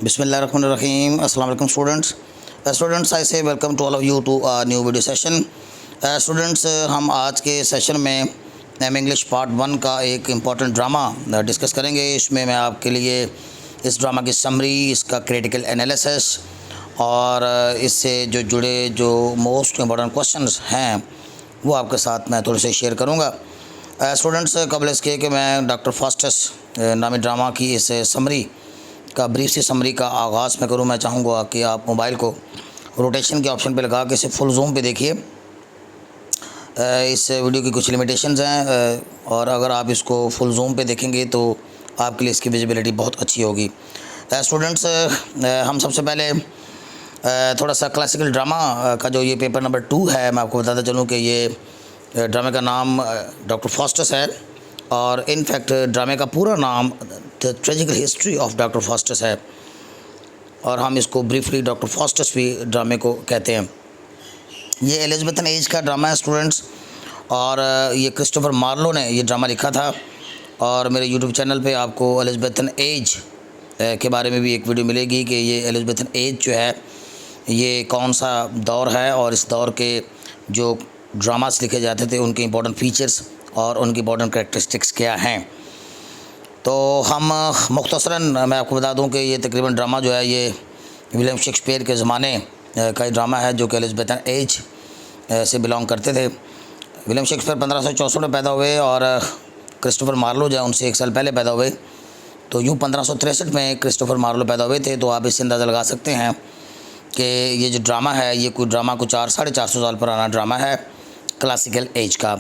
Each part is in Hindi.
Bismillahirrahmanirrahim. Assalamu alaikum students. Students, I say welcome to all of you to a new video session. Students, हम आज के सेशन में एम इंग्लिश पार्ट 1 का एक इम्पॉर्टेंट ड्रामा डिस्कस करेंगे। इसमें मैं आपके लिए इस ड्रामा की समरी, इसका क्रिटिकल एनालिसिस और इससे जो जुड़े जो मोस्ट इम्पॉर्टेंट क्वेश्चंस हैं वो आपके साथ मैं थोड़े से शेयर करूँगा। स्टूडेंट्स, कबल इसके कि मैं डॉक्टर फास्टस नामी ड्रामा की इस समरी का ब्रीफ सी समरी का आगाज़ मैं करूँ, मैं चाहूँगा कि आप मोबाइल को रोटेशन के ऑप्शन पे लगा के इसे फुल जूम पे देखिए। इस वीडियो की कुछ लिमिटेशंस हैं और अगर आप इसको फुल जूम पे देखेंगे तो आपके लिए इसकी विजिबिलिटी बहुत अच्छी होगी। स्टूडेंट्स, हम सबसे पहले थोड़ा सा क्लासिकल ड्रामा का जो ये पेपर नंबर 2 है, मैं आपको बताता चलूँ कि ये ड्रामे का नाम डॉक्टर फास्टस है और इनफैक्ट ड्रामे का पूरा नाम the tragical history of Doctor Faustus है और हम इसको ब्रीफली डॉक्टर फास्टस भी ड्रामे को कहते हैं। ये एलिज़ाबेथन एज का ड्रामा है स्टूडेंट्स और ये क्रिस्टोफर मार्लो ने ये ड्रामा लिखा था और मेरे यूट्यूब चैनल पे आपको एलिज़ाबेथन एज के बारे में भी एक वीडियो मिलेगी कि ये एलिज़ाबेथन एज जो है ये कौन सा दौर है और इस दौर के जो ड्रामास लिखे जाते थे उनके इंपॉर्टेंट फीचर्स और उनकी इंपॉर्टेंट कैरेक्टरिस्टिक्स क्या हैं। तो हम मुख्तसरन मैं आपको बता दूं कि ये तकरीबन ड्रामा जो है ये विलियम शेक्सपियर के ज़माने का ही ड्रामा है जो कि एलिज़ाबेथन एज से बिलोंग करते थे। विलियम शेक्सपियर 1564 में पैदा हुए और क्रिस्टोफर मार्लो जो है उनसे 1 साल पहले पैदा हुए। तो यूँ 1563 में क्रिस्टोफर मार्लो पैदा हुए थे। तो आप इससे अंदाज़ा लगा सकते हैं कि ये जो ड्रामा है ये कोई ड्रामा को 400-450 साल पुराना ड्रामा है क्लासिकल एज का,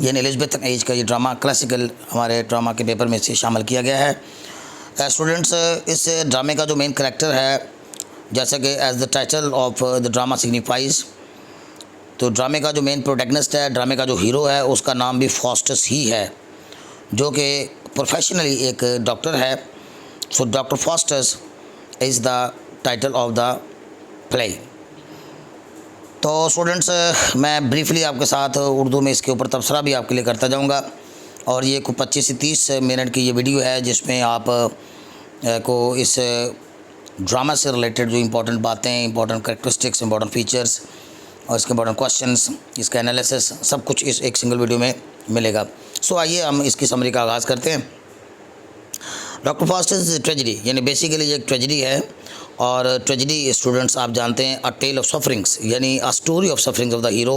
यानी एलिज़ाबेथन एज का ये ड्रामा क्लासिकल हमारे ड्रामा के पेपर में से शामिल किया गया है। स्टूडेंट्स, इस ड्रामे का जो मेन करैक्टर है, जैसा कि as the title of the drama signifies, तो ड्रामे का जो मेन प्रोटैगनिस्ट है, ड्रामे का जो हीरो है, उसका नाम भी फास्टस ही है जो कि प्रोफेशनली एक डॉक्टर है। So doctor Faustus is the title of the play. तो स्टूडेंट्स, मैं ब्रीफली आपके साथ उर्दू में इसके ऊपर तबसरा भी आपके लिए करता जाऊंगा और ये कुछ 25 से 30 मिनट की ये वीडियो है जिसमें आप को इस ड्रामा से रिलेटेड जो इंपॉर्टेंट बातें, इंपॉर्टेंट कैरेक्टरिस्टिक्स, इंपॉर्टेंट फीचर्स और इसके इंपॉर्टेंट क्वेश्चंस, इसका एनालिसिस सब कुछ इस एक सिंगल वीडियो में मिलेगा। सो आइए हम इसकी समरी का आगाज़ करते हैं। डॉक्टर फास्टस ट्रेजिडी, यानी बेसिकली ये एक ट्रेजिडी है और ट्रेजिडी स्टूडेंट्स आप जानते हैं अ टेल ऑफ सफरिंग्स, यानी a story of sufferings of the hero.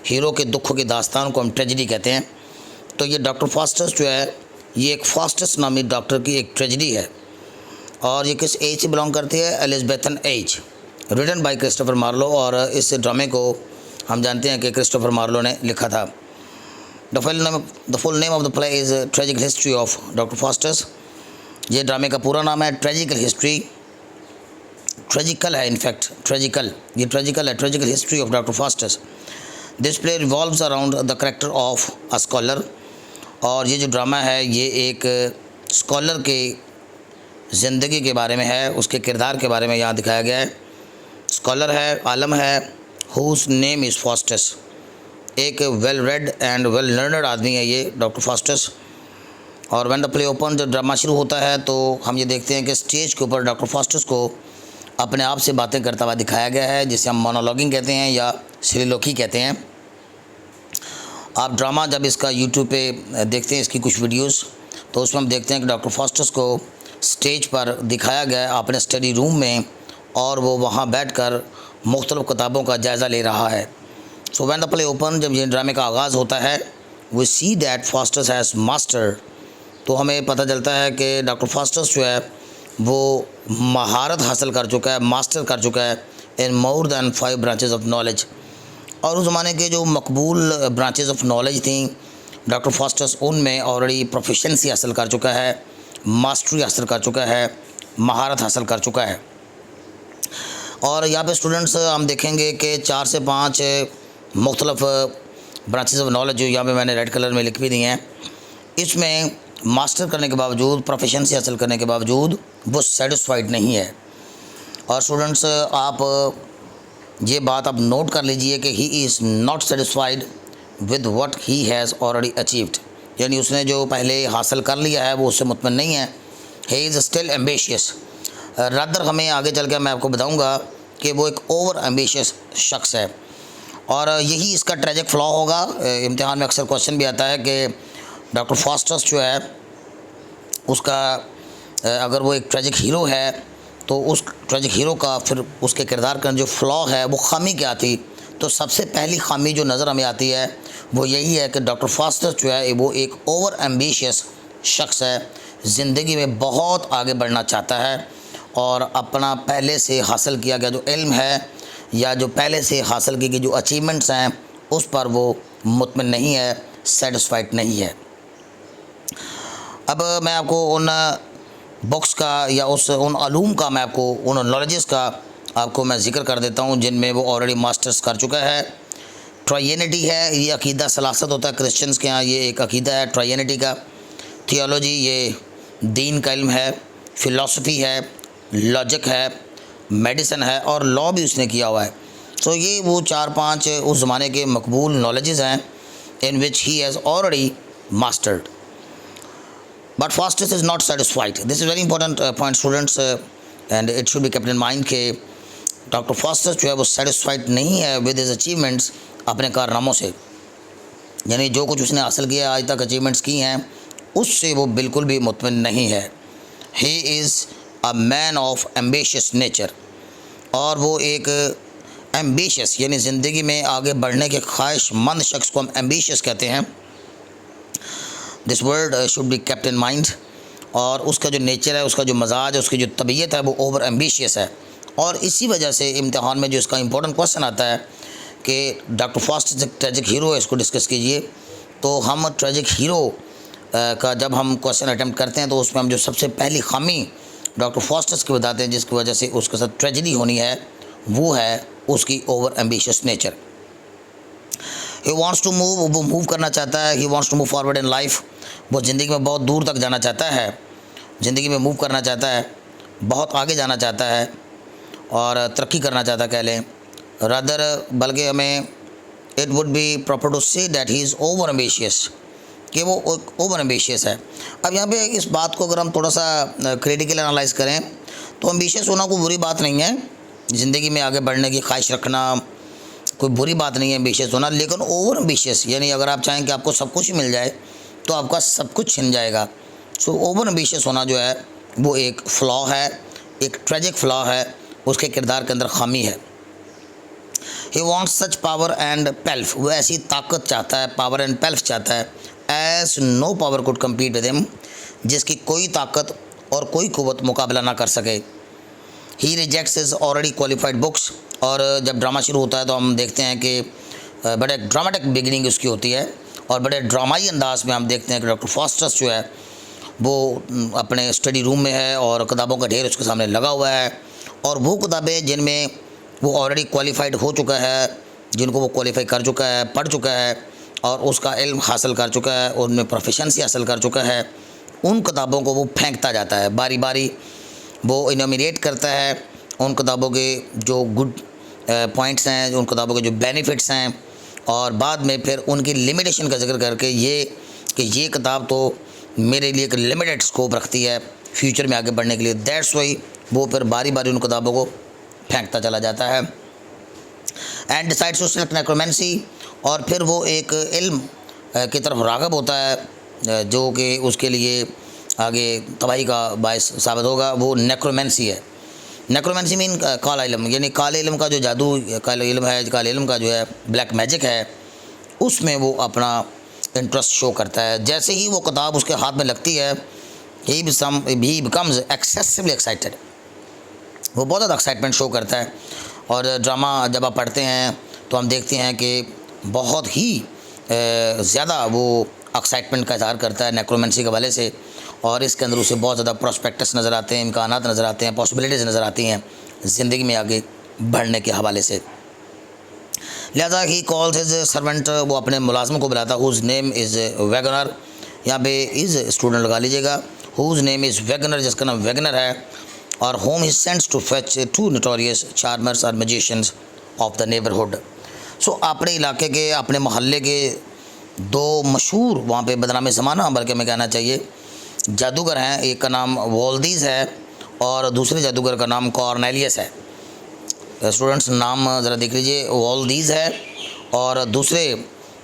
Hero के दुखों की दास्तान को हम ट्रेजिडी कहते हैं। तो ये डॉक्टर फास्टस जो है ये एक फास्टस नामी डॉक्टर की एक ट्रेजिडी है और ये किस एज से बिलोंग करती है? Elizabethan age, written by Christopher Marlowe. और इस ड्रामे को हम जानते हैं कि क्रिस्टोफर मार्लो ने लिखा था। The full name of the play is tragical history of Doctor Faustus. ये ड्रामे का पूरा नाम है ट्रेजिकल हिस्ट्री, ट्रेजिकल है इनफैक्ट, ट्रेजिकल, ये ट्रेजिकल है, tragical history of Doctor Faustus. This play revolves around the character of a scholar. और ये जो ड्रामा है ये एक स्कॉलर के ज़िंदगी के बारे में है, उसके किरदार के बारे में यहाँ दिखाया गया है। स्कॉलर है, आलम है, हुज नेम इज़ फास्टस। एक well read and well learned आदमी है ये डॉक्टर फास्टस। और व्हेन द प्ले ओपन, जब ड्रामा शुरू होता है तो हम ये देखते हैं कि स्टेज के ऊपर डॉक्टर फास्टस को अपने आप से बातें करता हुआ दिखाया गया है, जिसे हम मोनोलॉगिंग कहते हैं या soliloquy कहते हैं। आप ड्रामा जब इसका यूट्यूब पे देखते हैं इसकी कुछ वीडियोस, तो उसमें हम देखते हैं कि डॉक्टर फास्टस को स्टेज पर दिखाया गया अपने स्टडी रूम में और वो वहाँ बैठकर मुख्तलिफ़ किताबों का जायज़ा ले रहा है। So when the play open, जब ये ड्रामे का आगाज़ होता है, we see that Faustus has master. तो हमें पता चलता है कि डॉक्टर फास्टस जो है वो महारत हासिल कर चुका है, मास्टर कर चुका है in more than 5 branches of knowledge. और उस ज़माने के जो मकबूल ब्रांचेस ऑफ नॉलेज थी, डॉक्टर फास्टस उनमें ऑलरेडी प्रोफिशेंसी हासिल कर चुका है, मास्टरी हासिल कर चुका है, महारत हासिल कर चुका है। और यहाँ पे स्टूडेंट्स हम देखेंगे कि 4 से 5 मुख्तलिफ ब्रांचेस ऑफ नॉलेज जो यहाँ पे मैंने रेड कलर में लिख भी दी हैं, इसमें मास्टर करने के बावजूद, प्रोफिशेंसी हासिल करने के बावजूद वो सेटिस्फाइड नहीं है। और स्टूडेंट्स, आप ये बात आप नोट कर लीजिए कि he is not satisfied with what he has already achieved, यानी उसने जो पहले हासिल कर लिया है वो उससे मुतमईन नहीं है। He is still ambitious rather हमें आगे चल के मैं आपको बताऊंगा कि वो एक ओवर एम्बिशियस शख्स है, और यही इसका ट्रेजिक फ्लॉ होगा। इम्तिहान में अक्सर क्वेश्चन भी आता है कि डॉक्टर फॉस्टर्स जो है उसका अगर वो एक ट्रेजिक हीरो है तो उस ट्रेजिक हीरो का फिर उसके किरदार का जो फ्लॉ है वो खामी क्या थी। तो सबसे पहली खामी जो नज़र हमें आती है वो यही है कि डॉक्टर फॉस्टर्स जो है वो एक ओवर एम्बिशियस शख्स है, ज़िंदगी में बहुत आगे बढ़ना चाहता है और अपना पहले से हासिल किया गया जो इल्म है या जो पहले से हासिल की गई जो अचीवमेंट्स हैं उस पर वो मुतमिन नहीं है, सेटिस्फाइड नहीं है। अब मैं आपको उन बुक्स का या उन अलूम का मैं आपको उन नॉलेजेस का आपको मैं ज़िक्र कर देता हूँ जिनमें वो ऑलरेडी मास्टर्स कर चुका है। ट्रायनिटी है, ये अकीदा सलासत होता है क्रिश्चियंस के यहाँ, ये एक अकीदा है ट्रायनिटी का। थियोलॉजी ये दीन का इल्म है, फ़िलासफ़ी है, लॉजिक है, मेडिसिन है और लॉ भी उसने किया हुआ है। सो ये वो 4-5 उस ज़माने के मकबूल नॉलेजेस हैं in which he has already mastered. But Faustus is not satisfied. This is very important point students, and it should be kept in mind के डॉक्टर फास्टर्स जो है वो सेटिस्फाइड नहीं है विद हिज अचीवमेंट्स, अपने कारनामों से, यानी जो कुछ उसने हासिल किया आज तक अचीवमेंट्स की हैं उससे वो बिल्कुल भी मुतमिन नहीं है। He is a man of ambitious nature, और वो एक एम्बिशियस यानी ज़िंदगी में आगे बढ़ने के ख्वाहिशमंद शख्स को हम एम्बिशियस कहते हैं। This word should be kept in mind. और उसका जो नेचर है, उसका जो मजाज है, उसकी जो तबीयत है वो ओवर एम्बिशियस है। और इसी वजह से इम्तिहान में जो इसका इंपॉर्टेंट क्वेश्चन आता है कि डॉक्टर फास्टर्स एक ट्रेजिक हीरो है, इसको डिस्कस कीजिए। तो हम ट्रेजिक हीरो का जब हम क्वेश्चन अटैम्प्ट करते हैं तो उसमें हम जो सबसे पहली खामी डॉक्टर फास्टर्स की बताते हैं जिसकी वजह से उसके साथ ट्रेजिडी होनी है वो है उसकी over ambitious nature. He wants to move, वो मूव करना चाहता है। He wants to move forward in life, वो ज़िंदगी में बहुत दूर तक जाना चाहता है, ज़िंदगी में मूव करना चाहता है, बहुत आगे जाना चाहता है और तरक्की करना चाहता कह लें। रादर बल्कि हमें it would be proper to say that he is over ambitious, कि वो ओवर एम्बिशियस है। अब यहाँ पे इस बात को अगर हम थोड़ा सा क्रिटिकल एनालाइज करें तो एम्बिशियस होना कोई बुरी बात नहीं है, ज़िंदगी में आगे बढ़ने की ख्वाहिश रखना कोई बुरी बात नहीं है एम्बिशियस होना। लेकिन ओवर एम्बिशियस यानी अगर आप चाहें कि आपको सब कुछ मिल जाए तो आपका सब कुछ छिन जाएगा। सो ओवर एम्बिशियस होना जो है वो एक फ़्लॉ है, एक ट्रेजिक फ़्लॉ है, उसके किरदार के अंदर खामी है। He wants such power and पेल्फ, वो ऐसी ताकत चाहता है, पावर एंड पेल्फ चाहता है, as no power could compete with him, जिसकी कोई ताकत और कोई कुव्वत मुकाबला ना कर सके। He rejects his already qualified books, और जब ड्रामा शुरू होता है तो हम देखते हैं कि बड़े ड्रामेटिक बिगिनिंग उसकी होती है और बड़े ड्रामाई अंदाज में हम देखते हैं कि डॉक्टर फास्टर्स जो है वो अपने स्टडी रूम में है और किताबों का ढेर उसके सामने लगा हुआ है, और वो किताबें जिनमें वो ऑलरेडी क्वालिफाइड हो चुका है, जिनको वो क्वालिफाई कर चुका है, पढ़ चुका है और उसका इल्म हासिल कर चुका है, उनमें प्रोफिशेंसी हासिल कर चुका है, उन किताबों को वो फेंकता जाता है। बारी बारी वो इनोमिनेट करता है उन किताबों के जो गुड पॉइंट्स हैं, उन किताबों के जो बेनिफिट्स हैं, और बाद में फिर उनकी लिमिटेशन का जिक्र करके ये किताब तो मेरे लिए एक लिमिटेड स्कोप रखती है फ्यूचर में आगे बढ़ने के लिए। दैट्स वाई वो फिर बारी बारी उन किताबों को फेंकता चला जाता है। And decides to select necromancy, और फिर वो एक इल्म की तरफ राग़िब होता है जो कि उसके लिए आगे तबाही का बायस साबित होगा। वो नेक्रोमेंसी है। नेक्रोमेंसी मीन काला इल्म, यानी काले इल्म का जो जादू काले इल्म है, काले इल्म का जो है ब्लैक मैजिक है, उसमें वो अपना इंटरेस्ट शो करता है। जैसे ही वो किताब उसके हाथ में लगती है ही बिकम्स एक्सेसिवली एक्साइटेड, वो बहुत ज़्यादा एक्साइटमेंट शो करता है। और ड्रामा जब आप पढ़ते हैं तो हम देखते हैं कि बहुत ही ज़्यादा वो एक्साइटमेंट का इज़हार करता है नेक्रोमेंसी के हवाले से, और इसके अंदर उसे बहुत ज़्यादा प्रोस्पेक्टस नज़र आते हैं, इम्कानात नज़र आते हैं, पॉसिबिलिटीज़ नज़र आती हैं ज़िंदगी में आगे बढ़ने के हवाले से। लिहाजा ही कॉल्स हिज सर्वेंट, वो अपने मुलाजम को बुलाता, हुज़ नेम इज़ वैगनर, यहाँ पे इज़ स्टूडेंट लगा लीजिएगा, हुज़ नेम इज़ वैगनर, जिसका नाम वैगनर है, और whom he sends to fetch 2 notorious charmers और magicians of the neighbourhood. So अपने इलाके के, अपने मोहल्ले के 2 मशहूर वहाँ पे बदनाम ज़माना बल्कि हमें कहना चाहिए जादूगर हैं। एक का नाम वोल्दीज़ है और दूसरे जादूगर का नाम कॉर्नेलियस है। स्टूडेंट्स नाम ज़रा देख लीजिए, वॉल्दीज़ है और दूसरे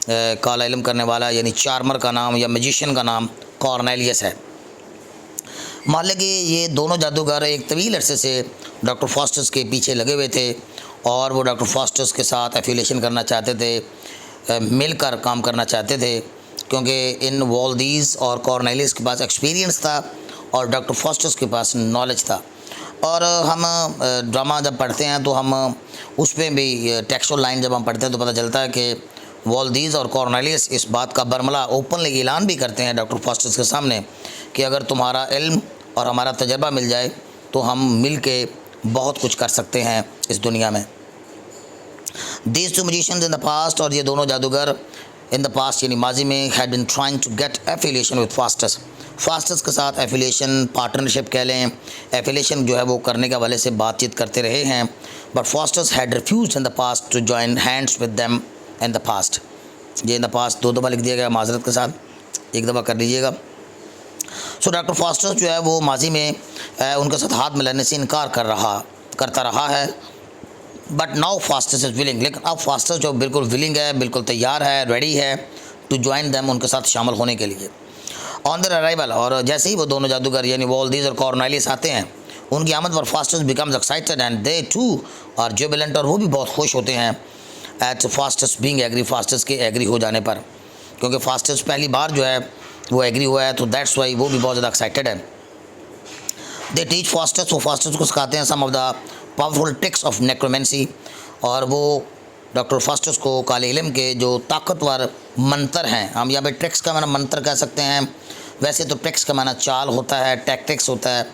काला इल्म करने वाला यानी चार्मर का नाम या मैजिशियन का नाम कॉर्नेलियस है। मान लें कि ये दोनों जादूगर एक तवील अरसे से डॉक्टर फॉस्टर्स के पीछे लगे हुए थे और वो डॉक्टर फॉस्टर्स के साथ एफिलिएशन करना चाहते थे, मिलकर काम करना चाहते थे, क्योंकि इन वॉल्दीज़ और कॉर्नेलियस के पास एक्सपीरियंस था और डॉक्टर फॉस्टर्स के पास नॉलेज था। और हम ड्रामा जब पढ़ते हैं तो हम उस पर भी टेक्सचुअल लाइन जब हम पढ़ते हैं तो पता चलता है कि वॉल्दीज़ और कॉर्नेलियस इस बात का बरमला ओपनली ऐलान भी करते हैं डॉक्टर फॉस्टर्स के सामने कि अगर तुम्हारा इल्म और हमारा तजर्बा मिल जाए तो हम मिल के बहुत कुछ कर सकते हैं इस दुनिया में। These two magicians in the past, और ये दोनों जादूगर इन द पास्ट यानी माजी में had been trying to get affiliation with Faustus, Faustus के साथ एफिलिएशन, पार्टनरशिप कह लें, एफिलिएशन जो है वो करने के हवाले से बातचीत करते रहे हैं। But Faustus had refused in the past to join hands with them in the past. ये इन द पास्ट दो दफ़ा लिख दिया गया, माजरत के साथ एक दफ़ा कर लीजिएगा। सो डॉक्टर फॉस्टर्स जो है वो माजी में उनके साथ हाथ मिलाने से इनकार करता रहा है। But now fosters is willing, लेकिन अब फास्टर्स जो बिल्कुल विलिंग है, बिल्कुल तैयार है, रेडी है टू ज्वाइन दैम, उनके साथ शामिल होने के लिए। ऑन देयर अराइवल, और जैसे ही वो दोनों जादूगर यानी वॉल्दीज़ और कॉर्नेलियस आते हैं, उनकी आमद पर Faustus becomes excited and they too are jubilant, और वो भी बहुत खुश होते हैं at Faustus being agree, Faustus के एग्री हो जाने पर, क्योंकि फास्टर्स पहली बार जो है वो एग्री हुआ है, तो दैट्स वाई वो भी बहुत ज़्यादा एक्साइटेड है। दे टीच फास्टर्स, वो फास्टर्स को सिखाते हैं some of the powerful tricks of necromancy, और वो डॉक्टर फास्टर्स को काले इल्म के जो ताकतवर मंत्र हैं, हम यहाँ पे ट्रिक्स का माना मंत्र कह सकते हैं, वैसे तो ट्रिक्स का माना चाल होता है, टैक्टिक्स होता है,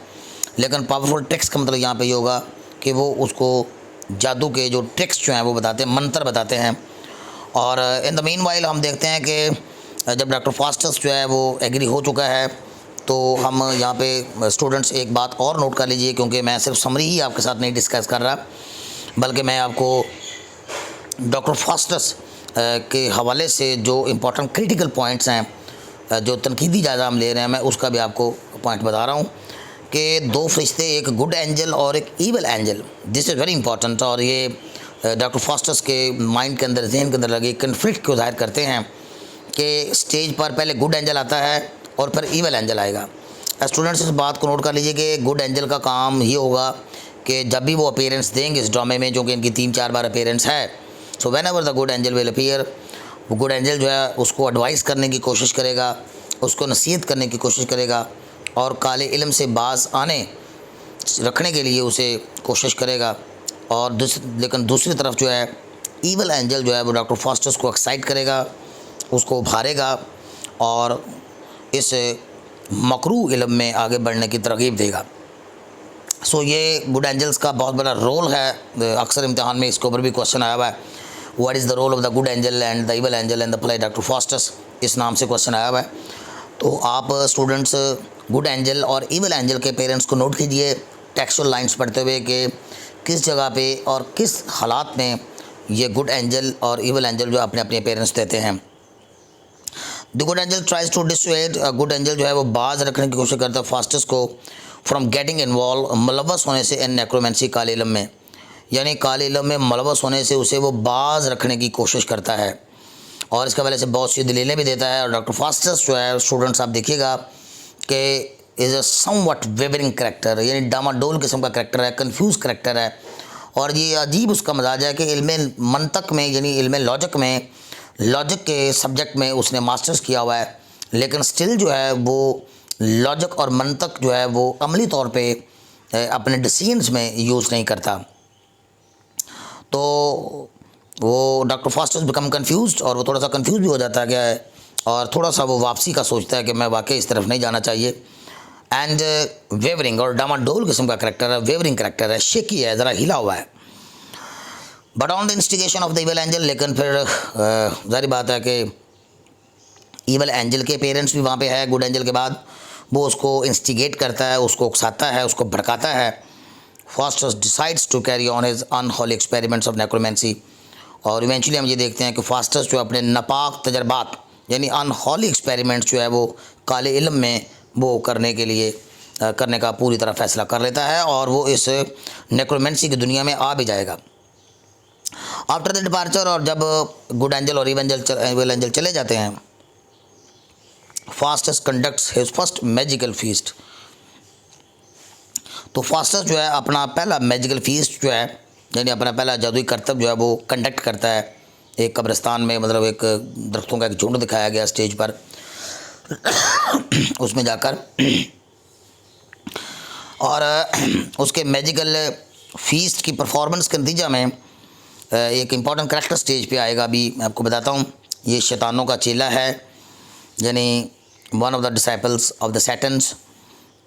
लेकिन पावरफुल ट्रिक्स का मतलब यहाँ पे ये होगा कि वो उसको जादू के जो ट्रिक्स जो हैं वो बताते हैं, मंत्र बताते हैं। और इन द मीन वाइल हम देखते हैं कि जब डॉक्टर फास्टर्स जो है वो एग्री हो चुका है, तो हम यहाँ पे स्टूडेंट्स एक बात और नोट कर लीजिए, क्योंकि मैं सिर्फ समरी ही आपके साथ नहीं डिस्कस कर रहा, बल्कि मैं आपको डॉक्टर फास्टर्स के हवाले से जो इम्पोर्टेंट क्रिटिकल पॉइंट्स हैं, जो तनकीदी जायज़ा हम ले रहे हैं, मैं उसका भी आपको पॉइंट बता रहा हूँ कि दो फरिश्ते, एक गुड एंजल और एक evil angel, this is very important. और ये डॉक्टर फास्टर्स के माइंड के अंदर, जहन के अंदर लगे कन्फ्लिक्ट को ज़ाहिर करते हैं कि स्टेज पर पहले गुड एंजल आता है और फिर ईवल एंजल आएगा। स्टूडेंट्स इस बात को नोट कर लीजिए कि गुड एंजल का काम ये होगा कि जब भी वो अपीयरेंस देंगे इस ड्रामे में, जो कि इनकी 3-4 बार अपीयरेंस है, so when ever the good angel will appear, वो गुड एंजल जो है उसको एडवाइस करने की कोशिश करेगा, उसको नसीहत करने की कोशिश करेगा और काले इल्म से बाज आने रखने के लिए उसे कोशिश करेगा। और लेकिन दूसरी तरफ जो है ईवल एंजल जो है वो डॉक्टर फास्टर्स को एक्साइट करेगा, उसको उभारेगा और इस मकरू इल्म में आगे बढ़ने की तरगीब देगा। सो ये गुड एंजल्स का बहुत बड़ा रोल है। अक्सर इम्तिहान में इसके ऊपर भी क्वेश्चन आया हुआ है, what is the role of the good angel and the evil angel and the play Doctor Faustus, इस नाम से क्वेश्चन आया हुआ है। तो आप स्टूडेंट्स गुड एंजल और ईवल एंजल के पेरेंट्स को नोट कीजिए टेक्सचुअल लाइंस पढ़ते हुए कि किस जगह पे और किस हालात में ये गुड एंजल और ईवल एंजल जो अपने अपने पेरेंट्स देते हैं। The good angel tries to dissuade, good angel जो है वो बाज रखने की कोशिश करता है फास्टर्स को फ्रॉम गेटिंग इन्वॉल्व, मुलव्वस होने से इन नेक्रोमेंसी, काले इल्म में, यानी काले इल्म में मुलव्वस होने से उसे वो बाज रखने की कोशिश करता है। और इसके वजह से बहुत सी दलीलें भी देता है। और डॉक्टर फास्टर्स जो है स्टूडेंट्स आप देखिएगा कि is a somewhat wavering character, यानी डामाडोल किस्म का करेक्टर है, कंफ्यूज करेक्टर है। और ये अजीब उसका मजाज है कि इल्म मंतक में यानी इल्म लॉजिक में, लॉजिक के सब्जेक्ट में उसने मास्टर्स किया हुआ है, लेकिन स्टिल जो है वो लॉजिक और मंतक जो है वो अमली तौर पे अपने डिसीजंस में यूज़ नहीं करता। तो वो डॉक्टर फास्टर्स बिकम कंफ्यूज्ड, और वो थोड़ा सा कंफ्यूज भी हो जाता है और थोड़ा सा वो वापसी का सोचता है कि मैं वाकई इस तरफ नहीं जाना चाहिए। एंड वेवरिंग और डामाडोल किस्म का करेक्टर है, वेवरिंग करेक्टर है, शेकी है, ज़रा हिला हुआ है। But on the instigation of the evil angel, लेकिन फिर जारी बात है कि ईवल एंजल के पेरेंट्स भी वहाँ पे है गुड एंजल के बाद, वो उसको इंस्टिगेट करता है, उसको उकसाता है, उसको भड़काता है। Faustus decides to carry on his unholy experiments of necromancy, और इवेंचुअली हम ये देखते हैं कि फास्टर्स जो अपने नापाक तजर्बात यानी अनहॉली एक्सपेरिमेंट्स जो है वो काले इल्म में वो करने के लिए करने का पूरी तरह फैसला कर लेता है और वो इस नेक्रोमेंसी की दुनिया में आ भी जाएगा। आफ्टर द डिपार्चर, और जब गुड एंजल और इविल एंजल चले जाते हैं, Faustus conducts his first magical feast. तो फास्टस जो है अपना पहला मैजिकल फीस्ट जो है, यानी अपना पहला जादुई करतब जो है वो कंडक्ट करता है एक कब्रिस्तान में, मतलब एक दरख्तों का एक झुंड दिखाया गया स्टेज पर उसमें जाकर, और उसके मैजिकल फीस्ट की परफॉर्मेंस के नतीजा में एक इम्पॉर्टेंट करैक्टर स्टेज पे आएगा। अभी मैं आपको बताता हूँ। ये शैतानों का चेला है, यानी one of the disciples of the Satans.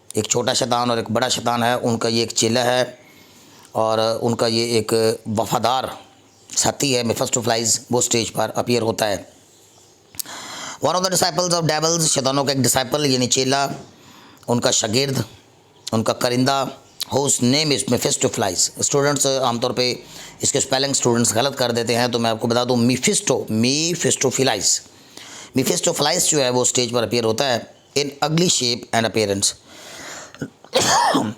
एक छोटा शैतान और एक बड़ा शैतान है, उनका ये एक चेला है और उनका ये एक वफादार साथी है मेफिस्टोफेलिस, वो स्टेज पर अपीयर होता है। One of the disciples of devils, शैतानों का एक डिसाइपल यानी चेला, उनका शागिर्द, उनका करिंदा, whose name is Mephistopheles. Students आमतौर पे इसके स्पेलिंग स्टूडेंट्स गलत कर देते हैं, तो मैं आपको बता दूं मेफिस्टोफेलिस। मेफिस्टोफेलिस जो है वो स्टेज पर अपीयर होता है इन अगली शेप एंड अपीयरेंस,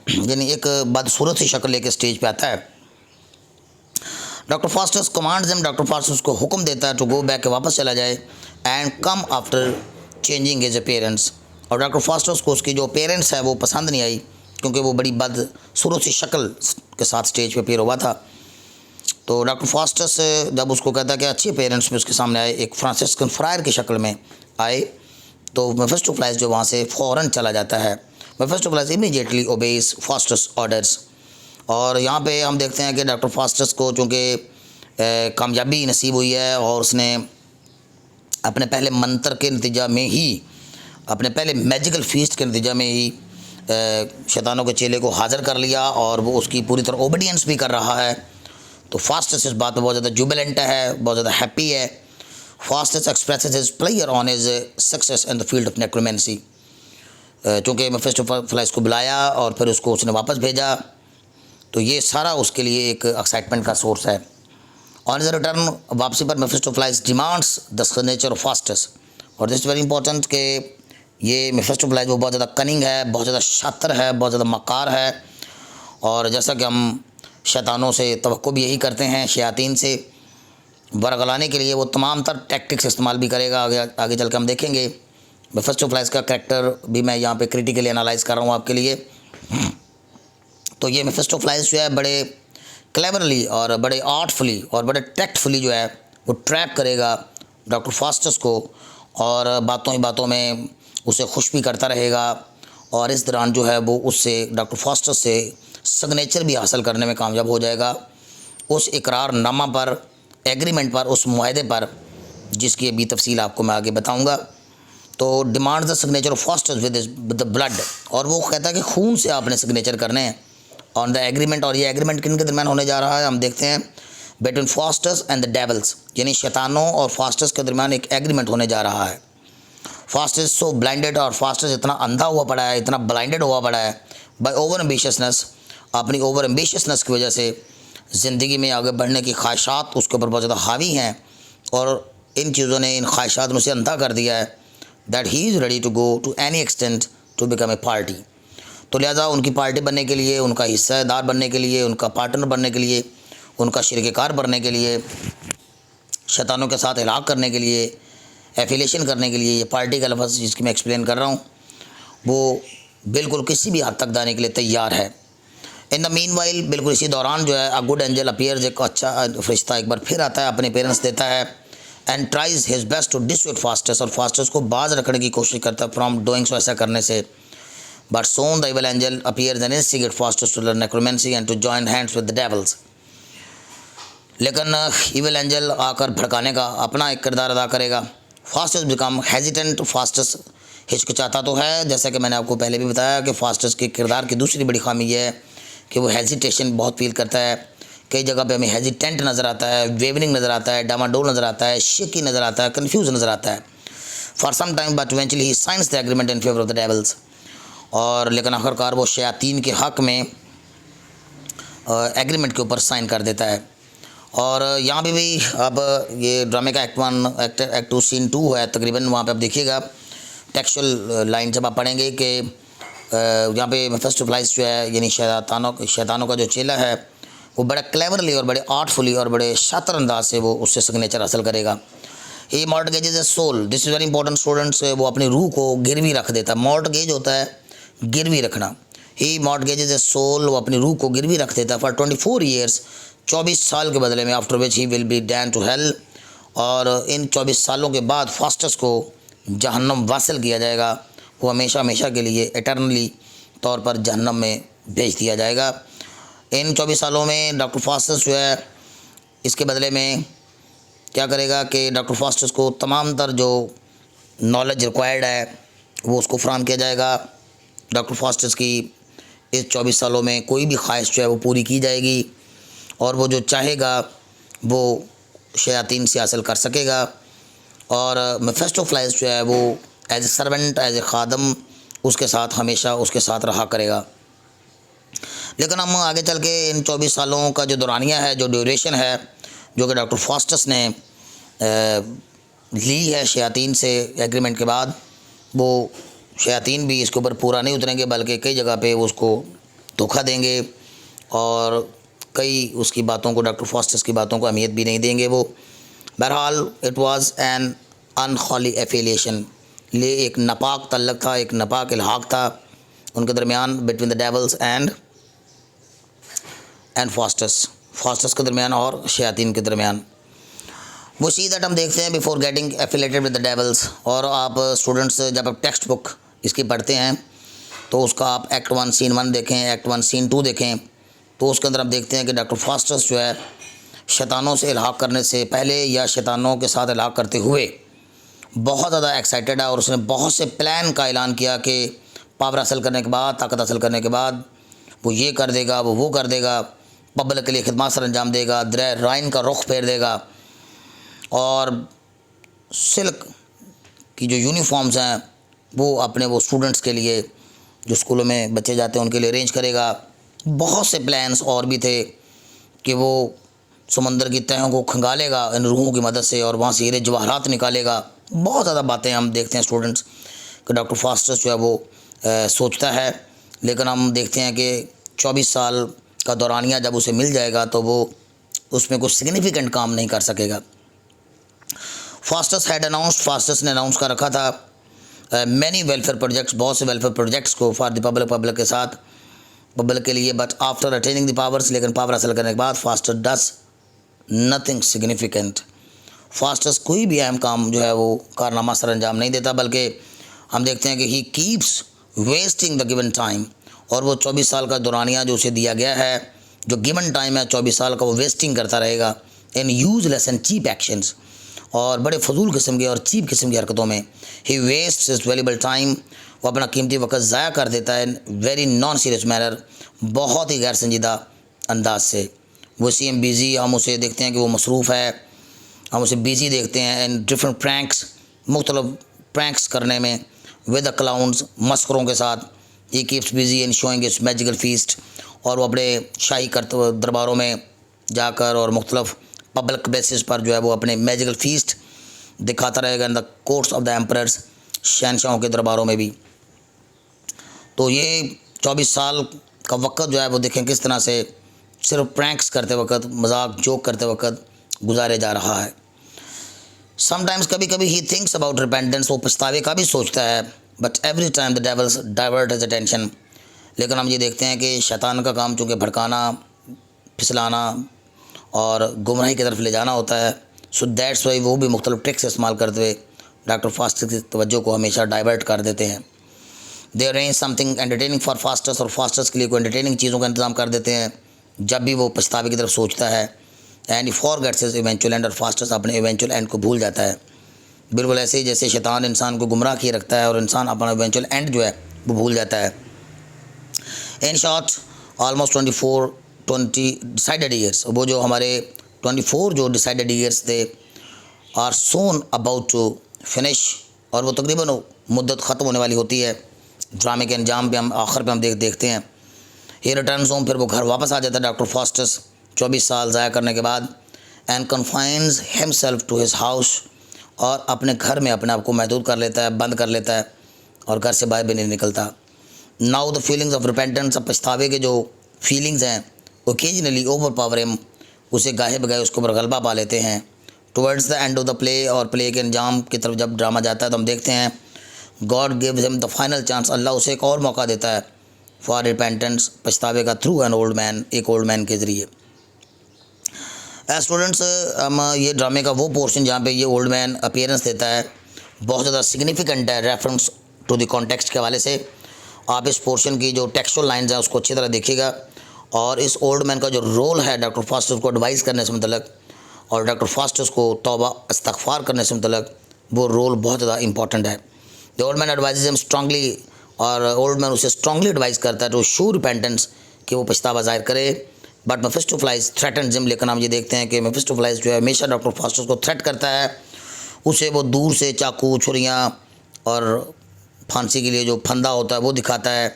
यानी एक बदसूरत सी शक्ल लेकर स्टेज पे आता है। Doctor Faustus commands him, doctor Faustus को हुक्म देता है टू गो बैक, वापस चला जाए, and come after changing his appearance. और डॉक्टर फास्टस को उसकी जो अपीयरेंस है वो पसंद नहीं आई, क्योंकि वो बड़ी बदसूरत सी शक्ल के साथ स्टेज पे अपीयर हुआ था। तो डॉक्टर फास्टस जब उसको कहता है कि अच्छी अपीयरेंस में उसके सामने आए, एक फ्रांसिस्कन फ्रायर की शक्ल में आए, तो मेफिस्टोफेलिस जो वहाँ से फ़ौरन चला जाता है। मेफिस्टोफेलिस इमीडिएटली ओबेज फास्टस ऑर्डर्स। और यहाँ पे हम देखते हैं कि डॉक्टर फास्टस को चूँकि कामयाबी नसीब हुई है और उसने अपने पहले मंत्र के नतीजा में ही, अपने पहले मैजिकल फीस्ट के नतीजा में ही शैतानों के चेले को हाज़िर कर लिया और वो उसकी पूरी तरह ओबीडियंस भी कर रहा है। तो फास्टस इस बात में बहुत ज़्यादा जुबिलेंट है, बहुत ज़्यादा हैप्पी है। Faustus expresses his player on his success in the field of necromancy. चूँकि मेफिस्टोफेलिस को बुलाया और फिर उसको उसने वापस भेजा, तो ये सारा उसके लिए एक एक्साइटमेंट का सोर्स है। ऑन हिज रिटर्न, वापसी पर Mephistopheles demands the signature of Faustus. और दिस वेरी इंपॉर्टेंट कि ये मेफिस्टोफेलिस वो बहुत ज़्यादा कनिंग है, बहुत ज़्यादा शातिर है, बहुत ज़्यादा मक्कार है, और जैसा कि हम शैतानों से तवक्को भी यही करते हैं, शयातीन से बरगलाने के लिए वो तमाम तर टैक्टिक्स इस्तेमाल भी करेगा। आगे चल के हम देखेंगे। मेफिस्टोफेलिस का करैक्टर भी मैं यहाँ पे क्रिटिकली एनालाइज़ कर रहा हूँ आपके लिए। तो ये मेफिस्टोफेलिस जो है बड़े क्लेवरली और बड़े आर्टफुली और बड़े टैक्टफुली जो है वो ट्रैप करेगा डॉक्टर फास्टस को, और बातों ही बातों में उसे खुश भी करता रहेगा, और इस दौरान जो है वो उससे डॉक्टर फास्टस से सिग्नेचर भी हासिल करने में कामयाब हो जाएगा, उस इकरारनामा पर, एग्रीमेंट पर, उस मुआहदे पर, जिसकी अभी तफसील आपको मैं आगे बताऊंगा। तो demand the signature of Faustus with the blood, और वो कहता है कि खून से आपने सिग्नेचर करने हैं ऑन द एग्रीमेंट। और ये एग्रीमेंट किन के दरमियान होने जा रहा है, हम देखते हैं between Faustus and the devils, यानी शैतानों और फास्टस के दरमियान एक एग्रीमेंट होने जा रहा है। फास्टस सो ब्लाइंडेड, और फास्टस इतना अंधा हुआ पड़ा है, इतना ब्लाइंडेड हुआ पड़ा है बाय ओवर एम्बिशियसनेस, अपनी ओवर एम्बिशियसनेस की वजह से ज़िंदगी में आगे बढ़ने की ख्वाहिशात उसके ऊपर बहुत ज़्यादा हावी हैं, और इन चीज़ों ने, इन ख्वाहिशात ने उसे अंधा कर दिया है, that he is ready to go to any extent to become a party. तो लिहाजा उनकी पार्टी बनने के लिए, उनका हिस्सेदार बनने के लिए, उनका पार्टनर बनने के लिए, उनका शरीकार बनने के लिए, शैतानों के साथ इलाक़ करने के लिए, एफिलेशन करने के लिए, ये पार्टी का लफ्ज़ जिसकी मैं एक्सप्लेन कर रहा हूँ, वो बिल्कुल किसी भी हद तक जाने के लिए तैयार है। इन द मीन वाइल, बिल्कुल इसी दौरान जो है अ गुड एंजल अपीयर्स, एक अच्छा फरिश्ता एक बार फिर आता है, अपने पेरेंट्स देता है, and tries his best to dissuade Faustus, और फास्टस को बाज रखने की कोशिश करता है फ्रॉम डूइंग सो, ऐसा करने से। But soon the evil angel appears and instigate Faustus to learn necromancy and to join hands with the devils. लेकिन इविल एंजल आकर भड़काने का अपना एक किरदार अदा करेगा। फास्टस बिकम हेजिटेंट, फास्टस हिचकिचाता तो है, जैसा कि मैंने आपको पहले भी बताया कि फास्टस के किरदार की दूसरी बड़ी खामी यह है कि वो हेजिटेशन बहुत फील करता है। कई जगह पे हमें हेजिटेंट नज़र आता है, वेवरिंग नज़र आता है, डामाडोल नज़र आता है, शेकी नज़र आता है, कन्फ्यूज नज़र आता है for some time, but eventually he signs the agreement in favour of the devils. और लेकिन आखिरकार वो शयातीन के हक़ में एग्रीमेंट के ऊपर साइन कर देता है। और यहाँ पे भी अब ये ड्रामे का एक्ट 1, एक्ट 2, सीन 2 है तकरीबन, वहाँ पे आप देखिएगा टेक्सचुअल लाइन जब आप पढ़ेंगे कि यहाँ पे मेफिस्टोफेलिस जो है यानी शैतानों का जो चेला है वो बड़ा क्लेवरली और बड़े आर्टफुली और बड़े शातिर अंदाज से वो उससे सिग्नेचर हासिल करेगा। He mortgages a soul, this is very important students. वो अपनी रूह को गिरवी रख देता है। मॉर्टगेज होता है गिरवी रखना। ही मॉर्टगेजेज ए सोल, वो अपनी रूह को गिरवी रख देता है फॉर 24 ईयर्स, 24 साल के बदले में। After which he will be damned to hell, और इन 24 सालों के बाद फास्टस को जहन्नम वासिल किया जाएगा। वो हमेशा हमेशा के लिए एटर्नली तौर पर जहन्नम में भेज दिया जाएगा। इन 24 सालों में डॉक्टर फास्टस जो है इसके बदले में क्या करेगा कि डॉक्टर फास्टस को तमाम तर जो नॉलेज रिक्वायर्ड है वो उसको फराहम किया जाएगा। डॉक्टर फास्टस की इस 24 सालों में कोई भी ख्वाहिश जो है वो पूरी की जाएगी, और वो जो चाहेगा वो शयातीन से हासिल कर सकेगा। और मेफिस्टोफेलिस जो है वो as a servant, as a खादम उसके साथ हमेशा उसके साथ रहा करेगा। लेकिन हम आगे चल के इन 24 सालों का जो दौरानिया है, जो ड्यूरेशन है, जो कि डॉक्टर फास्टस ने ली है शयातीन से एग्रीमेंट के बाद, वो शयातीन भी इसके ऊपर पूरा नहीं उतरेंगे, बल्कि कई जगह पे वो उसको धोखा देंगे और कई उसकी बातों को, डॉक्टर फास्टस की बातों को अहमियत भी नहीं देंगे वो। बहरहाल इट वाज़ एन अनहॉली एफिलिएशन, ये एक नापाक तल्लक था, एक नापाक इल्हाक था उनके दरमियान, between the dwells and Faustus के दरमियान और शयातीन के दरमियान। वो सी दैट हम देखते हैं before getting affiliated with the dwells. और आप स्टूडेंट्स जब आप टेक्स्ट बुक इसकी पढ़ते हैं तो उसका आप एक्ट 1 सीन 1 देखें, एक्ट 1 सीन 2 देखें, तो उसके अंदर आप देखते हैं कि डॉक्टर फास्टस जो है शैतानों से इल्हाक करने से पहले या शैतानों के साथ इल्हाक करते हुए बहुत ज़्यादा एक्साइटेड है, और उसने बहुत से प्लान का ऐलान किया कि पावर हासिल करने के बाद, ताकत हासिल करने के बाद वो ये कर देगा, वो कर देगा, पब्लिक के लिए खिदमत सर अंजाम देगा, दरिया राइन का रुख फेर देगा, और सिल्क की जो यूनिफॉर्म्स हैं वो अपने वो स्टूडेंट्स के लिए, जो स्कूलों में बच्चे जाते हैं उनके लिए अरेंज करेगा। बहुत से प्लान्स और भी थे कि वो समंदर की तहों को खंगालेगा इन रूहों की मदद से, और वहाँ से हीरे जवाहरात निकालेगा। बहुत ज़्यादा बातें हम देखते हैं स्टूडेंट्स कि डॉक्टर फास्टस जो है वो सोचता है, लेकिन हम देखते हैं कि 24 साल का दौरानिया जब उसे मिल जाएगा तो वो उसमें कुछ सिग्निफिकेंट काम नहीं कर सकेगा। फास्टस ने अनाउंस कर रखा था मैनी वेलफेयर प्रोजेक्ट्स, बहुत से वेलफेयर प्रोजेक्ट्स को फॉर द पब्लिक के साथ, पब्लिक के लिए। But after attaining the powers, लेकिन पावर हासिल करने के बाद फास्टस डस नथिंग सिग्निफिकेंट। फास्टस कोई भी अहम काम जो है वो कारनामा सर अंजाम नहीं देता, बल्कि हम देखते हैं कि he keeps wasting the given time. और वो 24 साल का दौरानिया जो उसे दिया गया है, जो गिवन टाइम है 24 साल का, वो वेस्टिंग करता रहेगा इन यूजलेस एंड चीप एक्शंस, और बड़े फजूल किस्म के और चीप किस्म की हरकतों में। ही वेस्ट्स हिज वैल्यूएबल टाइम, वो अपना कीमती वक्त ज़ाया कर देता है in very non serious manner, बहुत ही गैर संजीदा अंदाज से। वो सीएम बिज़ी, हम उसे देखते हैं कि वो मसरूफ़ है, हम उसे बिज़ी देखते हैं इन डिफरेंट प्रैंक्स, मुख्तलिफ प्रैंक्स करने में विद द क्लाउन्स, मस्करों के साथ। He keeps busy in showing it's magical feast, और वो अपने शाही दरबारों में जाकर और मुख्तलिफ पब्लिक बेसिस पर जो है वो अपने मैजिकल फीस्ट दिखाता रहेगा in the courts of the emperors, शहनशाहों के दरबारों में भी। तो ये 24 साल का वक्त जो है वो देखें किस तरह से सिर्फ प्रैंक्स करते वक्त, मजाक जोक करते वक्त गुजारे जा रहा है। समटाइम्स कभी कभी ही थिंक्स अबाउट रिपेंटेंस, वो पछतावे का भी सोचता है, but every time the devils divert his attention. लेकिन हम ये देखते हैं कि शैतान का काम चूँकि भड़काना, फिसलाना और गुमराही की तरफ ले जाना होता है, सो दैट्स वाई वो भी मुख्तलिफ ट्रिक्स इस्तेमाल करते हुए डॉक्टर फास्टस की तवज्जो को हमेशा डाइवर्ट कर देते हैं। They arrange something entertaining for Faustus, और फास्टस के लिए कोई एंटरटेनिंग चीज़ों का इंतजाम कर देते हैं जब भी वो पछतावे की तरफ सोचता है। And forgets his eventual and, और फास्टस अपने इवेंचुअल एंड को भूल जाता है। बिल्कुल ऐसे ही जैसे शैतान इंसान को गुमराह किए रखता है और इंसान अपना इवेंचुअल एंड जो है वो भूल जाता है। In short almost 20 decided years, वो जो हमारे 24 जो डिसाइडेड ईयर्स थे are soon about to finish, और वो तकरीबन मुद्दत ख़त्म होने वाली होती है। ड्रामे के अंजाम पे हम आखिर पे हम देखते हैं ही रिटर्न्स होम, फिर वो घर वापस आ जाता है डॉक्टर फास्टस 24 साल ज़ाया करने के बाद, and confines himself to his house, और अपने घर में अपने आप को महदूद कर लेता है, बंद कर लेता है, और घर से बाहर भी नहीं निकलता। Now the feelings of repentance, अब पछतावे के जो फीलिंग्स हैं ओकेजनली ओवर पावर हिम, उसे गाहे बगाए उसके ऊपर गलबा पा लेते हैं। Towards the end of the play, और प्ले के अंजाम की तरफ जब ड्रामा जाता है तो हम देखते हैं God gives him the final chance, अल्लाह उसे एक और मौका देता है फॉर रिपेंटेंस, पछतावे का, थ्रू एन ओल्ड मैन, एक ओल्ड मैन के ज़रिए। स्टूडेंट्स, हम ये ड्रामे का वो पोर्शन जहाँ पे ये ओल्ड मैन अपीयरेंस देता है बहुत ज़्यादा सिग्निफिकेंट है रेफरेंस टू द कॉन्टेक्स्ट के हवाले से। आप इस पोर्शन की जो टेक्सचुअल लाइन्स हैं उसको अच्छी तरह देखिएगा, और इस ओल्ड मैन का जो रोल है डॉक्टर फास्टस को एडवाइस करने से मतलब और डॉक्टर फास्टस को तौबा इस्तग़फ़ार करने से मतलब, वो रोल बहुत ज़्यादा इंपॉर्टेंट है। The old man advises him strongly, और ओल्ड मैन उसे स्ट्रांगली एडवाइस करता है टू शो रिपेंटेंस, कि वो पछतावा ज़ाहिर करे। बट मेफिस्टोफेलिस थ्रेटन्स हिम, लेकिन हम ये देखते हैं कि मेफिस्टोफेलिस जो है हमेशा डॉक्टर फास्टस को थ्रेट करता है, उसे वो दूर से चाकू छुरियाँ और फांसी के लिए जो फंदा होता है वो दिखाता है,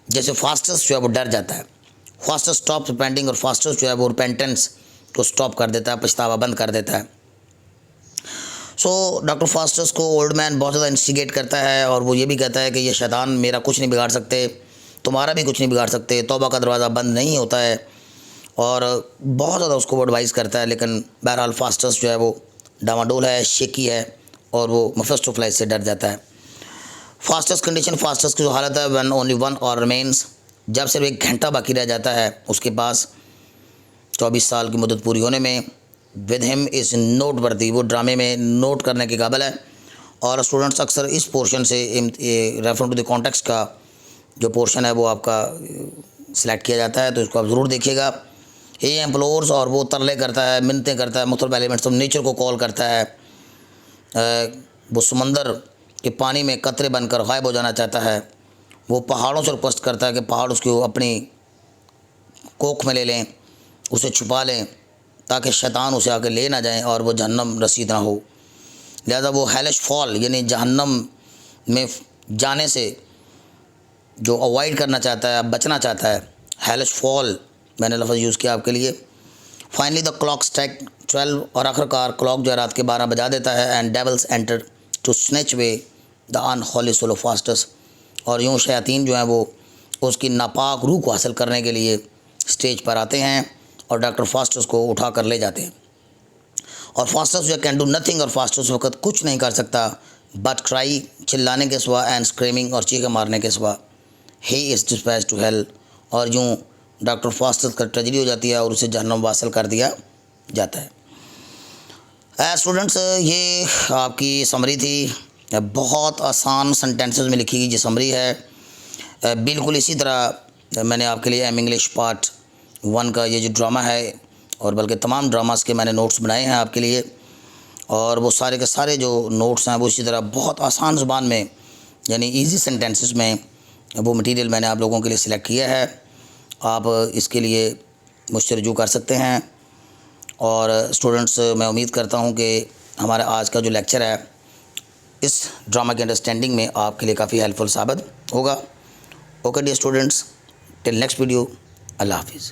जैसे फास्टस जो है वो डर जाता है। फास्टस स्टॉप रिपेंटिंग, और फास्टस जो है वो रिपेंटेंस को स्टॉप कर देता है, पछतावा बंद कर देता है। सो डॉक्टर फास्टस को ओल्ड मैन बहुत ज़्यादा इंस्टिगेट करता है, और वो ये भी कहता है कि ये शैतान मेरा कुछ नहीं बिगाड़ सकते, तुम्हारा भी कुछ नहीं बिगाड़ सकते, तौबा का दरवाज़ा बंद नहीं होता है, और बहुत ज़्यादा उसको वो एडवाइस करता है। लेकिन बहरहाल फास्टस जो है वो डामाडोल है, शेकी है, और वो मेफिस्टोफेलिस से डर जाता है। फास्टस कंडीशन, फास्टस की जो हालत है, व्हेन ओनली 1 आवर रिमेन्स, जब सिर्फ 1 घंटा बाकी रह जाता है उसके पास 24 साल की मुद्दत पूरी होने में, विद हिम इज़ नोट वर्दी, वो ड्रामे में नोट करने के काबिल है। और स्टूडेंट्स अक्सर इस पोर्शन से रेफर टू द कॉन्टेक्स्ट का जो पोर्शन है वो आपका सिलेक्ट किया जाता है, तो इसको आप ज़रूर देखिएगा। ही एम्प्लोर्स, और वो तरले करता है, मिन्नतें करता है, मुख्तलिफ एलिमेंट्स ऑफ नेचर को कॉल करता है, वो समंदर के पानी में कतरे बनकर गायब हो जाना चाहता है, वो पहाड़ों से रिक्वेस्ट करता है कि पहाड़ उसको अपनी कोख में ले लें, उसे छुपा लें, ताकि शैतान उसे आके ले ना जाए और वो जहन्नम रसीद ना हो। लिहाजा वो हेलिश फॉल, यानी जहन्नम में जाने से जो अवॉइड करना चाहता है, बचना चाहता है, हेलिश फॉल मैंने लफ्ज़ यूज़ किया आपके लिए। फाइनली द क्लॉक स्ट्राइक 12, और आखिरकार क्लॉक जो है रात के 12 बजा देता है। And devils enter to snatch away the unholy soul of Faustus, और यूँ शयातीन जो हैं वो उसकी नापाक रूह को हासिल करने के लिए स्टेज पर आते हैं और डॉक्टर फास्टस को उठा कर ले जाते हैं। और फास्टस जो कैन डू नथिंग, और फास्टस वक्त कुछ नहीं कर सकता बट क्राई, चिल्लाने के सिवा, एंड स्क्रीमिंग, और चीखें मारने के सिवा। He is dispatched to hell, और यूँ डॉक्टर फास्टस का ट्रेजेडी हो जाती है और उसे जहन्नम वासिल कर दिया जाता है। स्टूडेंट्स, ये आपकी समरी थी, बहुत आसान सेंटेंसेस में लिखी गई ये समरी है। बिल्कुल इसी तरह मैंने आपके लिए एम इंग्लिश पार्ट 1 का ये जो ड्रामा है, और बल्कि तमाम ड्रामास के मैंने नोट्स बनाए हैं आपके लिए, और वो सारे के सारे जो नोट्स हैं वो इसी तरह बहुत आसान ज़ुबान में, यानी इजी सेंटेंसेस में वो मटेरियल मैंने आप लोगों के लिए सिलेक्ट किया है। आप इसके लिए मुझसे रजू कर सकते हैं। और स्टूडेंट्स, मैं उम्मीद करता हूँ कि हमारा आज का जो लेक्चर है इस ड्रामा की अंडरस्टैंडिंग में आपके लिए काफ़ी हेल्पफुल साबित होगा। Okay dear students, till next video, अल्लाह हाफिज़।